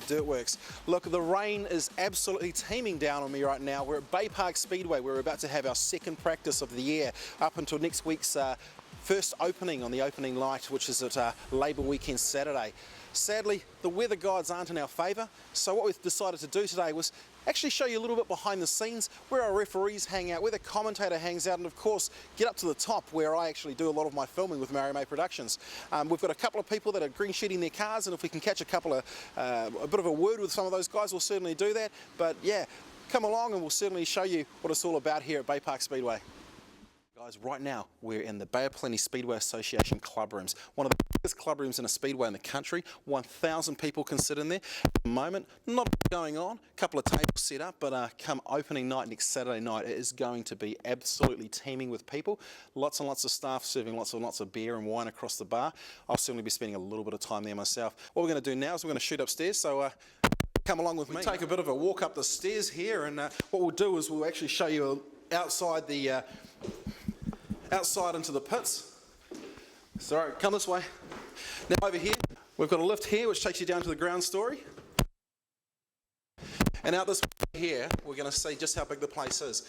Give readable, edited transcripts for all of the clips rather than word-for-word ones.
with DirtWorX. Look, the rain is absolutely teeming down on me right now. We're at Baypark Speedway. We're about to have our second practice of the year up until next week's first opening on the opening night, which is at Labour Weekend Saturday. Sadly, the weather gods aren't in our favour, so what we've decided to do today was actually show you a little bit behind the scenes, where our referees hang out, where the commentator hangs out, and of course get up to the top where I actually do a lot of my filming with Maori Made Productions. We've got a couple of people that are green sheeting their cars, and if we can catch a bit of a word with some of those guys, we'll certainly do that. But yeah, come along and we'll certainly show you what it's all about here at Baypark Speedway. Guys, right now we're in the Bay of Plenty Speedway Association club rooms, one of the biggest club rooms in a speedway in the country. 1,000 people can sit in there. At the moment, not going on, a couple of tables set up, but come opening night next Saturday night, it is going to be absolutely teeming with people. Lots and lots of staff serving lots and lots of beer and wine across the bar. I'll certainly be spending a little bit of time there myself. What we're going to do now is we're going to shoot upstairs, so come along with me. We'll take a bit of a walk up the stairs here, and what we'll do is we'll actually show you outside into the pits. Sorry, come this way. Now over here, we've got a lift here which takes you down to the ground story. And out this way here, we're going to see just how big the place is.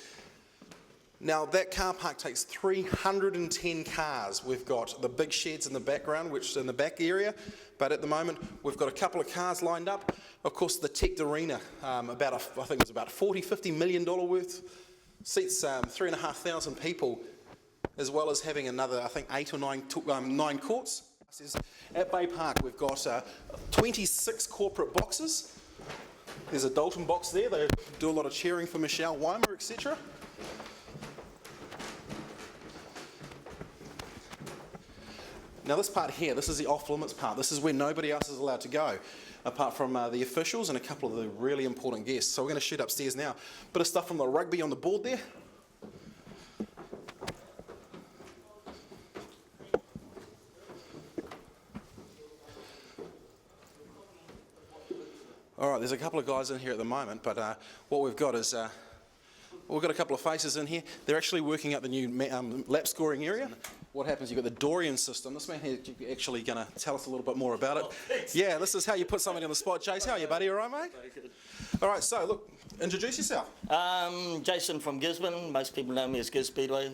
Now that car park takes 310 cars. We've got the big sheds in the background, which is in the back area, but at the moment we've got a couple of cars lined up. Of course the Tech Arena, I think it was about $40–50 million worth, seats 3,500 people, as well as having another, I think, 8 or 9 courts. At Baypark, we've got 26 corporate boxes. There's a Dalton box there. They do a lot of cheering for Michelle Weimer, etc. Now this part here, this is the off-limits part. This is where nobody else is allowed to go, apart from the officials and a couple of the really important guests. So we're going to shoot upstairs now. Bit of stuff from the rugby on the board there. Alright, there's a couple of guys in here at the moment, but what we've got is, we've got a couple of faces in here. They're actually working out the new lap scoring area. What happens, you've got the Dorian system. This man here is actually going to tell us a little bit more about it. Thanks. Yeah, this is how you put something on the spot. Jace, how are you, buddy? All right, mate? Very good. Alright, so look, introduce yourself. Jason from Gisborne. Most people know me as Giz Speedway.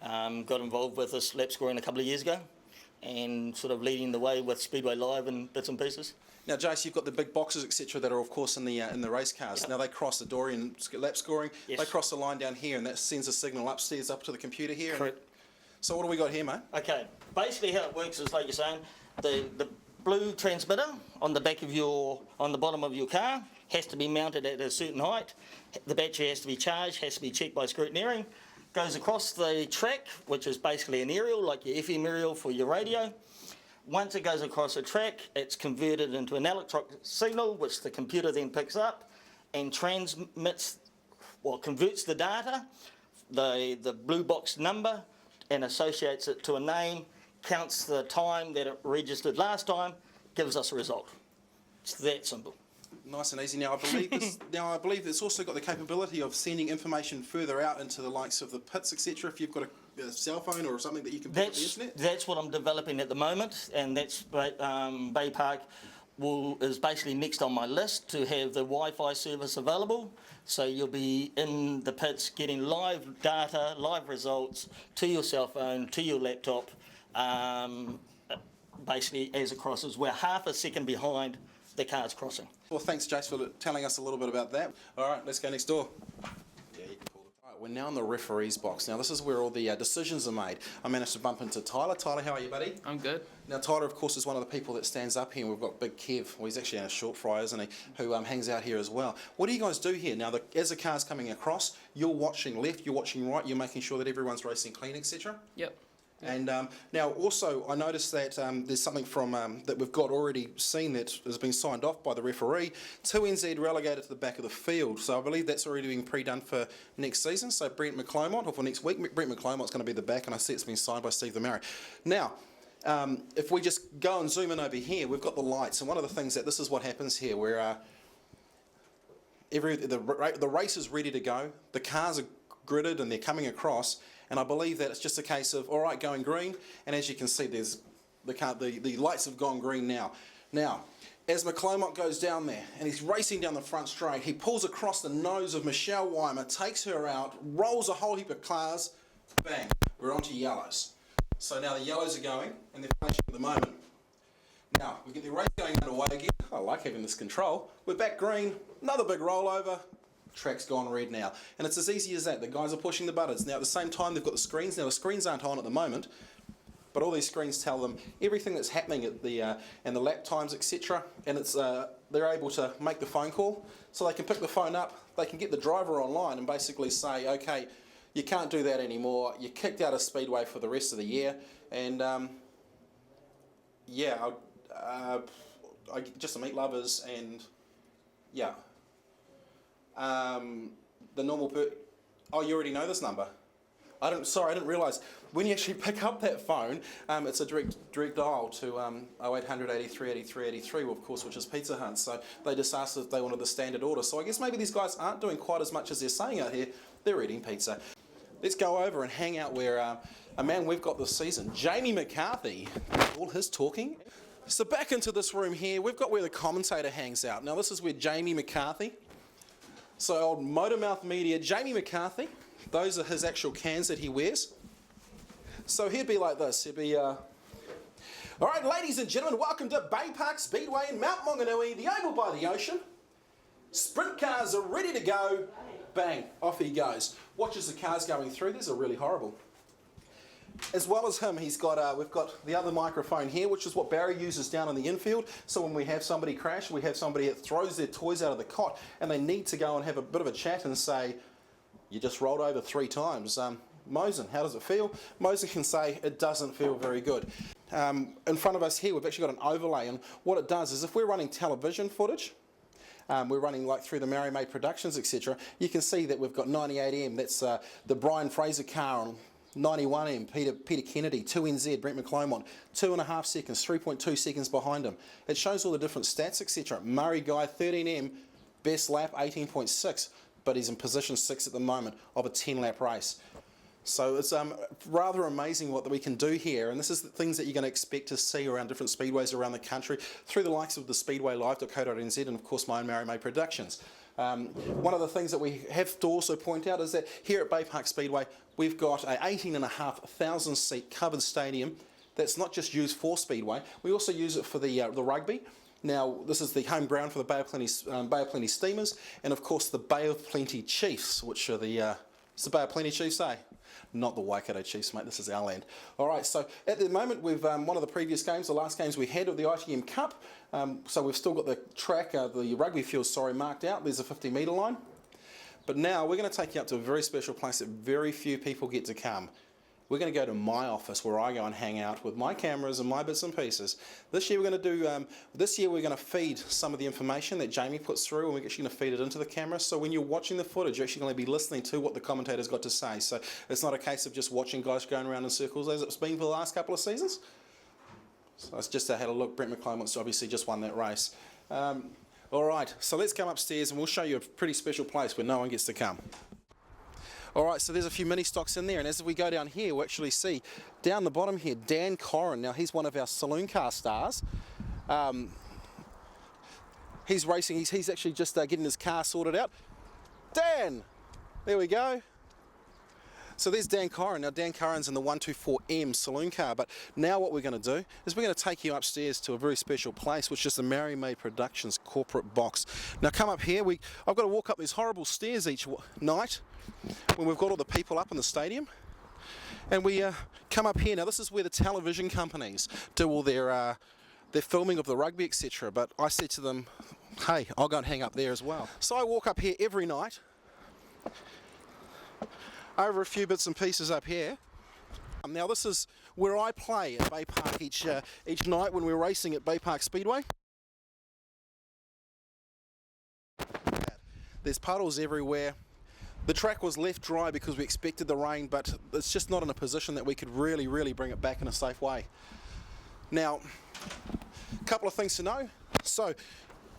Got involved with this lap scoring a couple of years ago, and sort of leading the way with Speedway Live and bits and pieces. Now, Jace, you've got the big boxes, etc., that are, of course, in the race cars. Yep. Now, they cross the Dorian lap scoring. Yes. They cross the line down here, and that sends a signal upstairs up to the computer here. Correct. So, what do we got here, mate? Okay. Basically, how it works is, like you're saying, the blue transmitter on the bottom of your car has to be mounted at a certain height. The battery has to be charged, has to be checked by scrutineering. Goes across the track, which is basically an aerial, like your FM aerial for your radio. Once it goes across a track, it's converted into an electronic signal, which the computer then picks up and transmits, converts the data, the blue box number, and associates it to a name, counts the time that it registered last time, gives us a result. It's that simple. Nice and easy. Now I believe it's also got the capability of sending information further out into the likes of the pits, etc. If you've got a cell phone or something that you can pick up the internet. That's what I'm developing at the moment, and that's Baypark is basically next on my list to have the Wi-Fi service available. So you'll be in the pits getting live data, live results to your cell phone, to your laptop, basically as it crosses. We're half a second behind the car's crossing. Well, thanks, Jace, for telling us a little bit about that. All right, let's go next door. Yeah, you can call it. All right, we're now in the referee's box. Now, this is where all the decisions are made. I managed to bump into Tyler. Tyler, how are you, buddy? I'm good. Now, Tyler, of course, is one of the people that stands up here. We've got Big Kev, well, he's actually in a short fry, isn't he, who hangs out here as well. What do you guys do here? Now, as the car's coming across, you're watching left, you're watching right, you're making sure that everyone's racing clean, etc.? Yep. And now also I noticed that there's something from that we've got already seen that has been signed off by the referee. 2NZ relegated to the back of the field, so I believe that's already being pre-done for next season. So Brent McClymont, or for next week, Brent McClymont's going to be the back, and I see it's been signed by Steve the Maori. Now, if we just go and zoom in over here, we've got the lights, and one of the things that this is what happens here, where the race is ready to go, the cars are gridded and they're coming across. And I believe that it's just a case of, all right, going green, and as you can see, there's the lights have gone green now. Now, as McClymont goes down there, and he's racing down the front straight, he pulls across the nose of Michelle Weimer, takes her out, rolls a whole heap of cars, bang, we're onto yellows. So now the yellows are going, and they're flashing at the moment. Now, we get the race going underway again. I like having this control. We're back green, another big rollover, track's gone red now. And it's as easy as that. The guys are pushing the buttons. Now at the same time they've got the screens. Now the screens aren't on at the moment, but all these screens tell them everything that's happening at the and the lap times, etc. And it's they're able to make the phone call, so they can pick the phone up, they can get the driver online and basically say, okay, you can't do that anymore, you're kicked out of Speedway for the rest of the year. And yeah, I just to meet lovers, and yeah. The normal oh, you already know this number. Sorry, I didn't realise. When you actually pick up that phone, it's a direct dial to 0800 83 83 83, of course, which is Pizza Hut. So they just asked if they wanted the standard order. So I guess maybe these guys aren't doing quite as much as they're saying out here. They're eating pizza. Let's go over and hang out where a man we've got this season, Jamie McCarthy, all his talking. So back into this room here, we've got where the commentator hangs out. Now this is where Jamie McCarthy, so old Motormouth Media, Jamie McCarthy, those are his actual cans that he wears. So he'd be like this, he'd be, all right, ladies and gentlemen, welcome to Baypark Speedway in Mount Maunganui, the Oval by the Ocean. Sprint cars are ready to go. Bang, off he goes. Watches the cars going through. These are really horrible. As well as him, he's got we've got the other microphone here, which is what Barry uses down in the infield. So when we have somebody crash, we have somebody that throws their toys out of the cot and they need to go and have a bit of a chat and say, you just rolled over 3 times. Mosen, how does it feel? Mosen can say, it doesn't feel very good. In front of us here, we've actually got an overlay, and what it does is if we're running television footage, we're running like through the Maori Made Productions, etc. You can see that we've got 98M, that's the Brian Fraser car on 91M, Peter Kennedy, 2NZ, Brent McClymont, 2.5 seconds, 3.2 seconds behind him. It shows all the different stats, etc. Murray Guy, 13M, best lap, 18.6, but he's in position 6 at the moment of a 10-lap race. So it's rather amazing what we can do here, and this is the things that you're going to expect to see around different speedways around the country through the likes of the speedwaylive.co.nz and of course my own Maori Made Productions. One of the things that we have to also point out is that here at Baypark Speedway we've got a 18,500 seat covered stadium that's not just used for Speedway, we also use it for the rugby. Now this is the home ground for the Bay of Plenty Steamers, and of course the Bay of Plenty Chiefs, which are it's the Bay of Plenty Chiefs, eh? Not the Waikato Chiefs, mate, this is our land. Alright, so at the moment we've, one of the previous games, the last games we had of the ITM Cup, so we've still got the track, the rugby field, marked out. There's a 50-metre line. But now we're going to take you up to a very special place that very few people get to come. We're going to go to my office where I go and hang out with my cameras and my bits and pieces. This year we're going to do, we're going to feed some of the information that Jamie puts through, and we're actually going to feed it into the camera. So when you're watching the footage, you're actually going to be listening to what the commentators got to say. So it's not a case of just watching guys going around in circles as it's been for the last couple of seasons. So it's just had a look. Brent McClymont's obviously just won that race. Alright, so let's come upstairs and we'll show you a pretty special place where no one gets to come. Alright, so there's a few mini stocks in there, and as we go down here, we'll actually see down the bottom here, Dan Corrin. Now he's one of our saloon car stars. He's racing, he's actually just getting his car sorted out. Dan! There we go. So there's Dan Corrin. Now Dan Corrin's in the 124M saloon car, but now what we're going to do is we're going to take you upstairs to a very special place, which is the Maori Made Productions corporate box. Now come up here, I've got to walk up these horrible stairs each night when we've got all the people up in the stadium, and we come up here. Now this is where the television companies do all their filming of the rugby, etc. But I said to them, hey, I'll go and hang up there as well. So I walk up here every night, over a few bits and pieces up here. Now this is where I play at Baypark each night when we're racing at Baypark Speedway. There's puddles everywhere. The track was left dry because we expected the rain, but it's just not in a position that we could really bring it back in a safe way. Now, a couple of things to know. So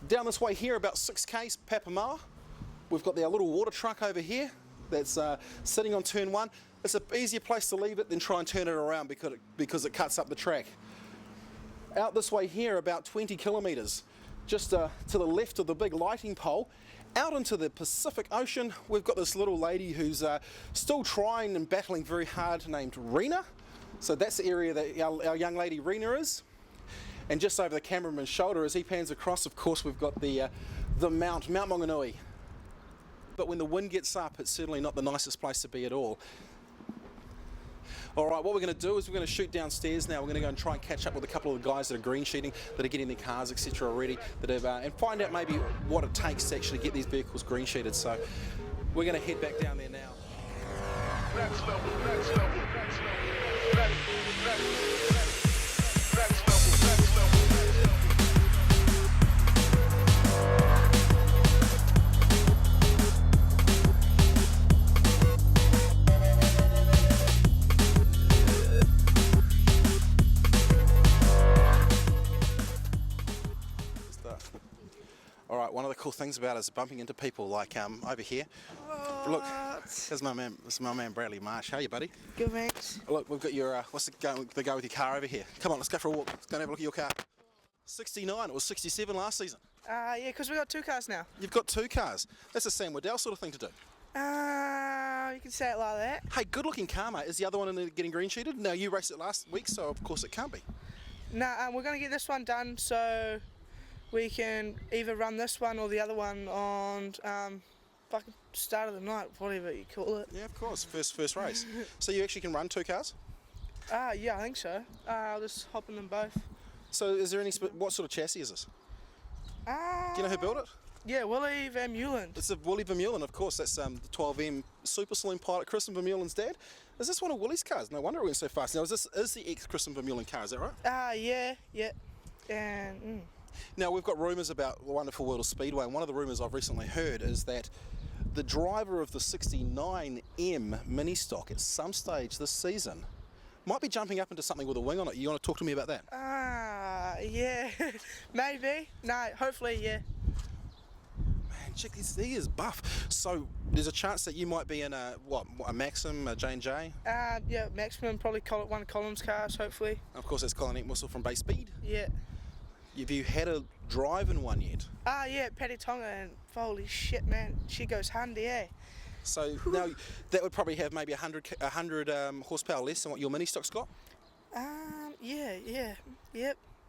down this way here, about 6k's Papamoa, we've got our little water truck over here that's sitting on turn 1. It's an easier place to leave it than try and turn it around because it cuts up the track. Out this way here, about 20 kilometres, just to the left of the big lighting pole, out into the Pacific Ocean, we've got this little lady who's still trying and battling very hard, named Rena. So that's the area that our young lady Rena is. And just over the cameraman's shoulder as he pans across, of course, we've got the Mount Maunganui. But when the wind gets up, it's certainly not the nicest place to be at all. All right, what we're going to do is we're going to shoot downstairs now. We're going to go and try and catch up with a couple of the guys that are green sheeting, that are getting their cars, etc. already, that have, and find out maybe what it takes to actually get these vehicles green sheeted. So we're going to head back down there now. Next level, next level, next level, next level. All right, one of the cool things about it is bumping into people like over here. Look, this is my man Bradley Marsh. How are you, buddy? Good, thanks. Look, we've got your what's the go with your car over here? Come on, let's go for a walk. Let's go and have a look at your car. 69. It was 67 last season. Yeah, because we got 2 cars now. You've got 2 cars. That's a Sam Waddell sort of thing to do. You can say it like that. Hey, good-looking car, mate. Is the other one in the getting green sheeted? No, you raced it last week, so of course it can't be. No, we're going to get this one done so we can either run this one or the other one on fucking start of the night, whatever you call it. Yeah, of course. First race. So you actually can run 2 cars? Yeah, I think so. I'll just hop in them both. So is there any, what sort of chassis is this? Do you know who built it? Yeah, Willie Van Meulen. It's a Willie Vermeulen, of course. That's the 12M Super Saloon pilot, Kristen Vermeulen's dad. Is this one of Willie's cars? No wonder it went so fast. Now, is the ex-Kristen Vermeulen car, is that right? Yeah. And Now, we've got rumours about the wonderful world of Speedway, and one of the rumours I've recently heard is that the driver of the 69M mini stock at some stage this season might be jumping up into something with a wing on it. You want to talk to me about that? yeah, maybe. No, hopefully, yeah. Man, check this, he is buff. So there's a chance that you might be in a Maxim, a J&J? Yeah, Maximum, probably one of Colin's cars, hopefully. Of course, that's Colin Eckmussel from Bay Speed. Yeah. Have you had a drive in one yet? Yeah, Patty Tonga, and holy shit, man, she goes handy, eh? So now that would probably have maybe 100 horsepower less than what your mini stock's got? Yep.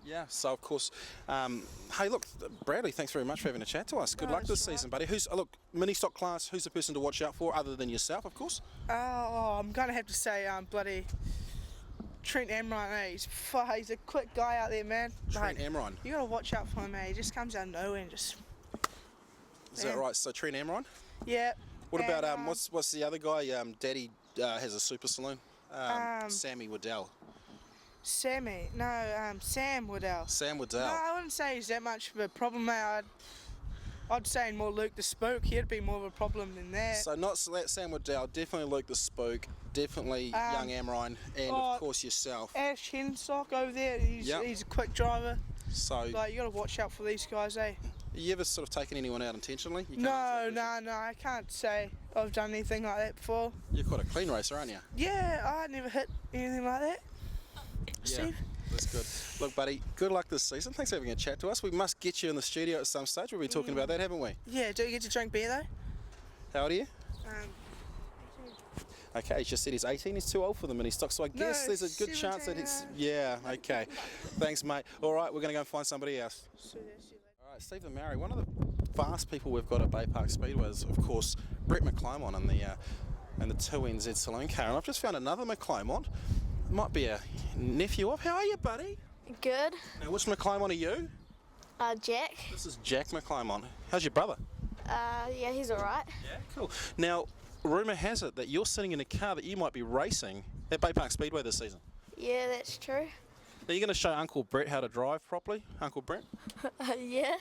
Yeah, so of course, hey look, Bradley, thanks very much for having a chat to us. Good luck this season, buddy. Look, mini stock class, who's the person to watch out for other than yourself, of course? I'm going to have to say bloody Trent Amrine, eh? He's a quick guy out there, man. Trent Amrine. You got to watch out for him, eh? He just comes out of nowhere and just... Is that right? So Trent Amrine? Yeah. What about, what's the other guy? Daddy has a super saloon. Sammy Waddell. Sam Waddell. Sam Waddell. No, I wouldn't say he's that much of a problem, mate. I'd say more Luke the Spook. He'd be more of a problem than that. So not Sam Waddell, definitely Luke the Spook, definitely young Amrine, and of course yourself. Ash Henstock over there, he's a quick driver. So like, you got to watch out for these guys, eh? You ever sort of taken anyone out intentionally? No, I can't say I've done anything like that before. You're quite a clean racer, aren't you? Yeah, I never hit anything like that. Yeah, that's good. Look, buddy, good luck this season. Thanks for having a chat to us. We must get you in the studio at some stage. We've been talking about that, haven't we? Yeah, do you get to drink beer though? How old are you? Okay, he just said he's 18. He's too old for the mini stock, so I guess there's a good chance that it's... Yeah, okay. Thanks, mate. All right, we're going to go and find somebody else. All right, Stephen Maori, one of the fast people we've got at Baypark Speedway is, of course, Brett McClymont in the 2NZ saloon car. And I've just found another McClymont. Might be a nephew of. How are you, buddy? Good. Now, which McClymont are you? Jack. This is Jack McClymont. How's your brother? Yeah, he's alright. Yeah, cool. Now, rumour has it that you're sitting in a car that you might be racing at Baypark Speedway this season. Yeah, that's true. Now, you're going to show Uncle Brett how to drive properly, Uncle Brett? Yeah.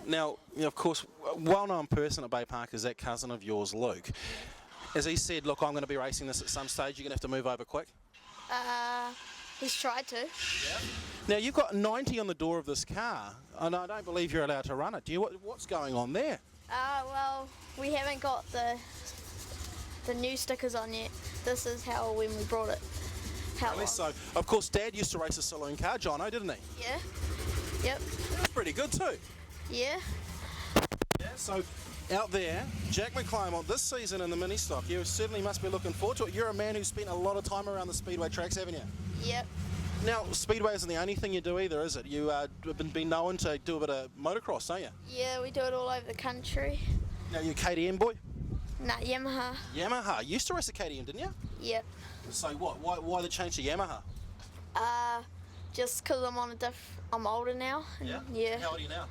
Now, of course, a well-known person at Baypark is that cousin of yours, Luke. As he said, look, I'm going to be racing this at some stage, you're going to have to move over quick. He's tried to. Yeah. Now, you've got 90 on the door of this car, and I don't believe you're allowed to run it. What's going on there? Well, we haven't got the new stickers on yet. This is how when we brought it. So, of course, Dad used to race a saloon car, Jono, didn't he? Yeah. Yep. That's pretty good too. Yeah. Yeah, so out there, Jack McClymont this season in the mini stock, you certainly must be looking forward to it. You're a man who's spent a lot of time around the Speedway tracks, haven't you? Yep. Now, Speedway isn't the only thing you do either, is it? You have been known to do a bit of motocross, don't you? Yeah, we do it all over the country. Now, you're a KTM boy? Nah, Yamaha. Yamaha. You used to race a KTM, didn't you? Yep. So what? Why the change to Yamaha? Just 'cause I'm older now. Yeah. How old are you now?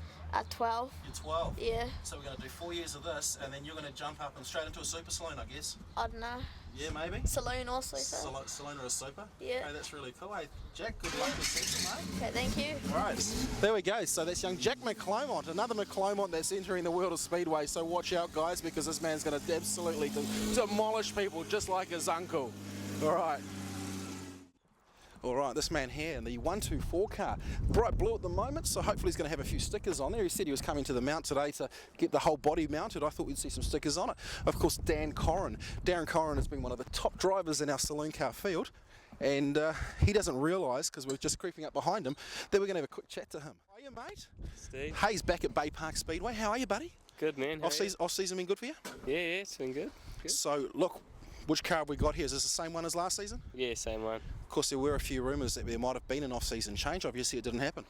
12. You're 12. Yeah. So we're going to do 4 years of this, and then you're going to jump up and straight into a super saloon, I guess. I don't know. Yeah, maybe. Saloon or super. Saloon or a super. Yeah. Hey, that's really cool. Hey, Jack, good luck this season, mate. Okay, thank you. Right, there we go. So that's young Jack McClymont, another McClymont that's entering the world of Speedway. So watch out, guys, because this man's going to absolutely demolish people just like his uncle. All right. All right, this man here in the 124 car, bright blue at the moment, so hopefully he's going to have a few stickers on there. He said he was coming to the mount today to get the whole body mounted. I thought we'd see some stickers on it. Of course, Dan Corrin. Darren Corrin has been one of the top drivers in our saloon car field, and he doesn't realise, because we're just creeping up behind him, that we're going to have a quick chat to him. How are you, mate? Steve. Hey, he's back at Baypark Speedway. How are you, buddy? Good, man. Off season been good for you? Yeah, it's been good. So, look, which car have we got here? Is this the same one as last season? Yeah, same one. Of course, there were a few rumours that there might have been an off-season change. Obviously, it didn't happen.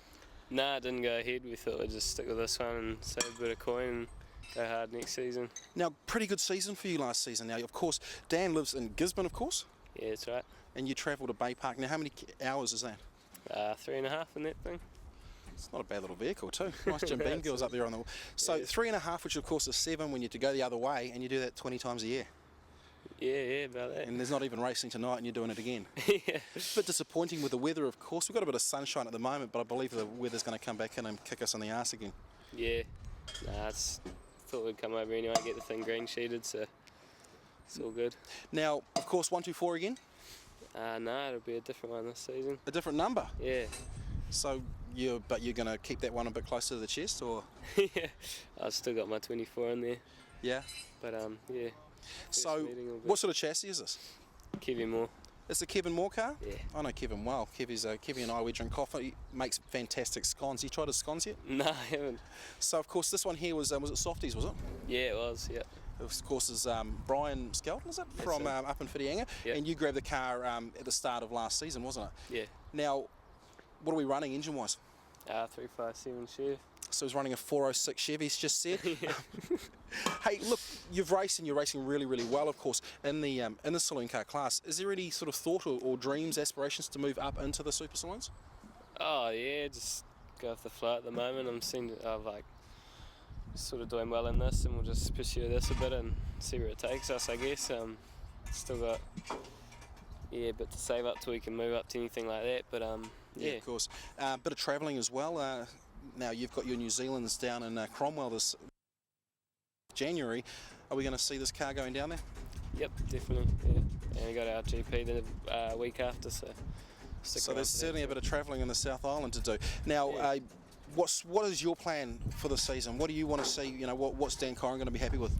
Nah, it didn't go ahead. We thought we'd just stick with this one and save a bit of coin and go hard next season. Now, pretty good season for you last season. Now, of course, Dan lives in Gisborne, of course. Yeah, that's right. And you travel to Baypark. Now, how many hours is that? 3.5 in that thing. It's not a bad little vehicle too. Nice Jim Beam girls up there on the wall. So Yeah. 3.5, which of course is 7 when you have to go the other way, and you do that 20 times a year. Yeah, about that. And there's not even racing tonight, and you're doing it again. Yeah. It's a bit disappointing with the weather, of course. We've got a bit of sunshine at the moment, but I believe the weather's going to come back in and kick us in the arse again. Yeah. Nah, thought we'd come over anyway, get the thing green sheeted, so it's all good. Now, of course, 124 again. Nah, it'll be a different one this season. A different number. Yeah. So you're going to keep that one a bit closer to the chest, or? Yeah. I've still got my 24 in there, Yeah. but yeah. So meeting will be- what sort of chassis is this? Kevin Moore. It's a Kevin Moore car? Yeah. I know Kevin well. Kevin and I, we drink coffee. He makes fantastic scones. You tried his scones yet? Nah, I haven't. So of course this one here was it Softies, was it? Yeah, it was, yeah. Of course is Brian Skelton, is it? From it. up in Whitianga. Yeah. And you grabbed the car at the start of last season, wasn't it? Yeah. Now, what are we running engine-wise? 357 Chev. So he's running a 406 Chevy, he's just said. Hey, look, you're racing really, really well, of course, in the saloon car class. Is there any sort of thought or dreams, aspirations to move up into the super saloons? Oh yeah, just go with the flow at the moment. I'm sort of doing well in this, and we'll just pursue this a bit and see where it takes us, I guess. Still got a bit to save up till we can move up to anything like that, but yeah. Of course. Bit of travelling as well. Now you've got your New Zealanders down in Cromwell this January. Are we going to see this car going down there? Yep, definitely. Yeah, and we got our GP the week after, so. So there's certainly a bit of travelling in the South Island to do. Now, Yeah. what is your plan for the season? What do you want to see? What's Dan Corrin going to be happy with?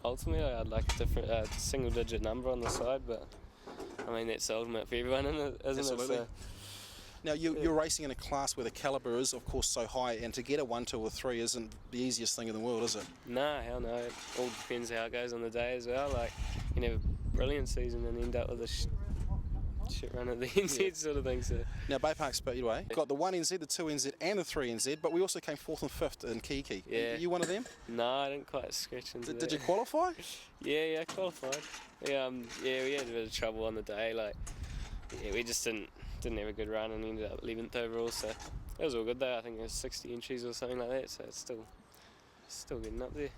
Ultimately, I'd like a different single-digit number on the side, but I mean that's the ultimate for everyone, isn't it? Absolutely. So, Now you're racing in a class where the calibre is, of course, so high, and to get a 1, 2, or 3 isn't the easiest thing in the world, is it? nah, hell no. It all depends how it goes on the day as well. Like, you can have a brilliant season and end up with a shit run at the NZ sort of thing. So. Now Baypark Speedway got the 1 NZ, the 2 NZ, and the 3 NZ, but we also came 4th and 5th in Kiki. Yeah. Are you one of them? No, I didn't quite scratch into that. Did you qualify? Yeah, I qualified. Yeah, we had a bit of trouble on the day. Like, yeah, we just didn't have a good run and ended up 11th overall. So it was all good though. I think it was 60 entries or something like that. So it's still getting up there.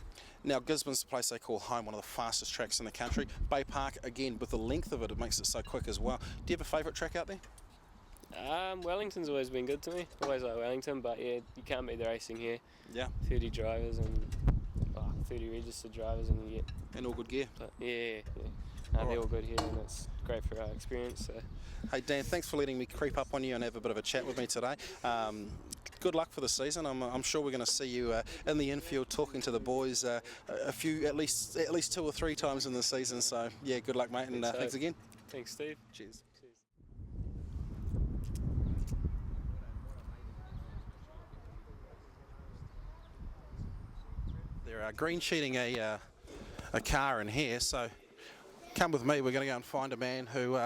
Now Gisborne's the place they call home, one of the fastest tracks in the country. Baypark, again, with the length of it, it makes it so quick as well. Do you have a favourite track out there? Wellington's always been good to me. Always like Wellington, but yeah, you can't beat the racing here. Yeah. 30 drivers and 30 registered drivers, and you get. And all good gear. But yeah. They're all good here, and it's great for our experience. So. Hey Dan, thanks for letting me creep up on you and have a bit of a chat with me today. Good luck for the season. I'm sure we're going to see you in the infield talking to the boys at least 2 or 3 times in the season. So yeah, good luck, mate, and thanks again. Thanks, Steve. Cheers. They're green sheeting a car in here, so come with me. We're going to go and find a man who,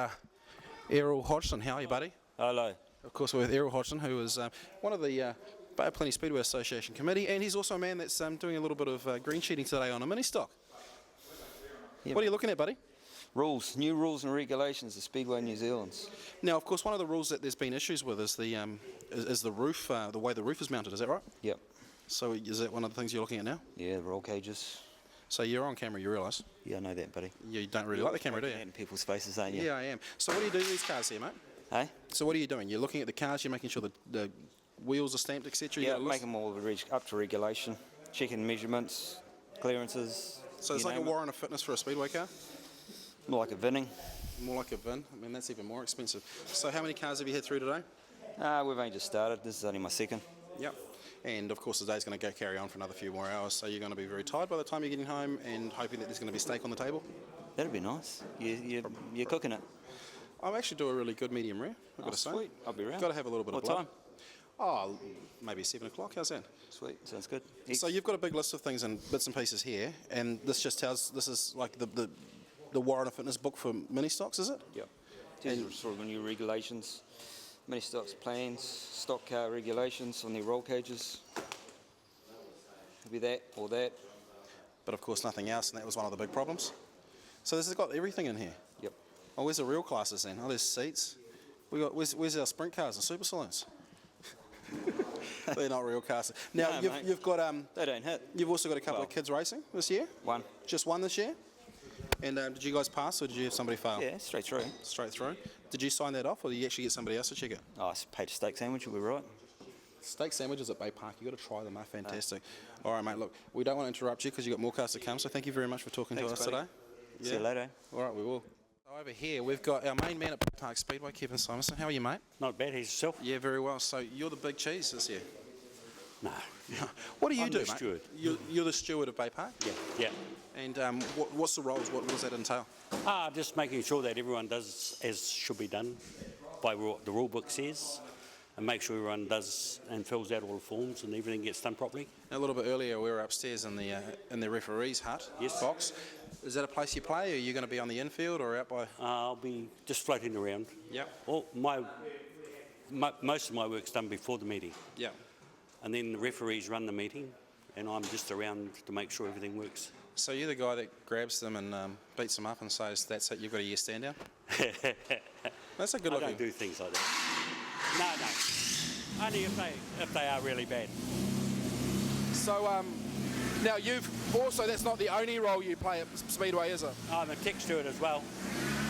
ERROL HODGSON. How are you, buddy? Hello. Of course, we're with ERROL HODGSON, who is one of the Bay of Plenty Speedway Association committee, and he's also a man that's doing a little bit of green sheeting today on a mini stock. Yep. What are you looking at, buddy? Rules, new rules and regulations of Speedway New Zealand. Now, of course, one of the rules that there's been issues with is the roof, the way the roof is mounted. Is that right? Yep. So is that one of the things you're looking at now? Yeah, the roll cages. So you're on camera, you realise? Yeah, I know that, buddy. You don't really like the camera, do you? In people's faces, aren't you? Yeah, I am. So what do you do to these cars here, mate? Hey? So what are you doing? You're looking at the cars, you're making sure the wheels are stamped, etc. Yeah, make them all up to regulation, checking measurements, clearances. So it's like a warrant of fitness for a speedway car? More like a vinning. More like a VIN. I mean, that's even more expensive. So how many cars have you had through today? We've only just started. This is only my second. Yep. And of course the day's going to carry on for another few more hours, so you're going to be very tired by the time you're getting home and hoping that there's going to be steak on the table. That'd be nice. You're cooking it. I actually do a really good medium rare, I've got to say. Sweet. I'll be around. Got to have a little bit What of blood. time? Oh, maybe 7 o'clock, how's that? Sweet, sounds good. So you've got a big list of things and bits and pieces here, and this just tells, this is like the warrant of fitness book for mini stocks, is it? Yep. These are sort of the new regulations. Mini stocks plans, stock car regulations on the roll cages. It'll be that or that. But of course nothing else, and that was one of the big problems. So this has got everything in here. Yep. Oh, where's the real classes then? Oh, there's seats. Where's our sprint cars and super saloons? They're not real cars. Now No, mate. you've got They don't hit. you've also got a couple of kids racing this year. One. Just one this year. And did you guys pass, or did you have somebody fail? Yeah, straight through. Straight through. Did you sign that off, or did you actually get somebody else to check it? Oh, I paid a steak sandwich, you'll be right. Steak sandwiches at Baypark, you got to try them. They're fantastic. All right, mate. Look, we don't want to interrupt you because you've got more cars to come. So thank you very much for talking Thanks, to us buddy. today. See you later. All right, we will. So over here, we've got our main man at Baypark Speedway, Kevin Simonson. How are you, mate? Not bad, he's yourself? Yeah, very well. So you're the big cheese this year. No. What do you I'm do, the mate? steward. You're the steward of Baypark. Yeah. And what's the roles? What does that entail? Just making sure that everyone does as should be done by what the rule book says, and make sure everyone does and fills out all the forms and everything gets done properly. A little bit earlier, we were upstairs in the referee's hut. Yes. Box. Is that a place you play, or are you going to be on the infield or out by? I'll be just floating around. Yep. Well, most of my work's done before the meeting, Yeah. and then the referees run the meeting, and I'm just around to make sure everything works. So you're the guy that grabs them and beats them up and says, "That's it. You've got a year stand down." That's a good I looking. don't do things like that. No. Only if they are really bad. So now you've also, that's not the only role you play at Speedway, is it? I'm a tech steward as well.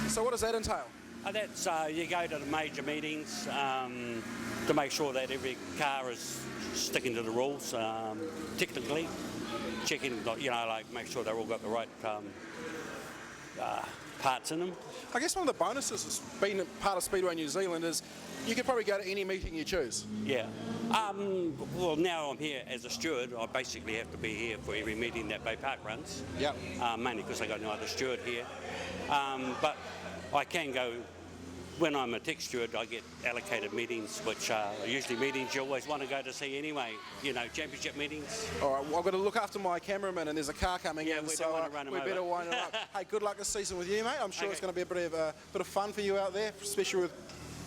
So what does that entail? That's you go to the major meetings to make sure that every car is sticking to the rules. Technically, checking, like make sure they've all got the right parts in them. I guess one of the bonuses of being part of Speedway New Zealand is you could probably go to any meeting you choose. Yeah. Well, now I'm here as a steward. I basically have to be here for every meeting that Baypark runs. Yep. Mainly because I got no other steward here. But I can go. When I'm a tech steward, I get allocated meetings, which are usually meetings you always want to go to see anyway. Championship meetings. All right, well, I've got to look after my cameraman, and there's a car coming in, we so don't want to run him we over. better wind it up. Hey, good luck this season with you, mate. I'm sure Okay. it's going to be a bit of fun for you out there, especially with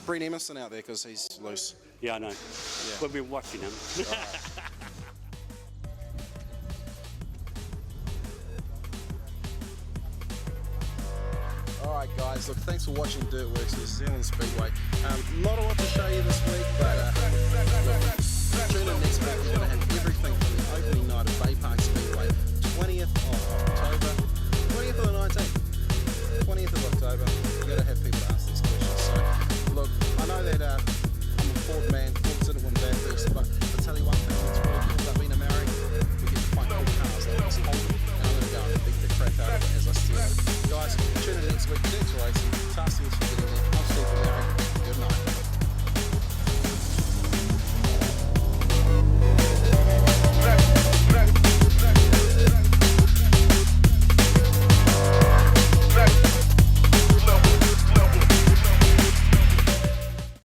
Breen Emerson out there because he's loose. Yeah, I know. We've been watching him. Alright guys, look, thanks for watching DirtWorX New Zealand Speedway. Not a lot to show you this week, but tune in next week. We're going to have everything from the opening night of Baypark Speedway, 20th of October, 20th or the 19th? 20th of October.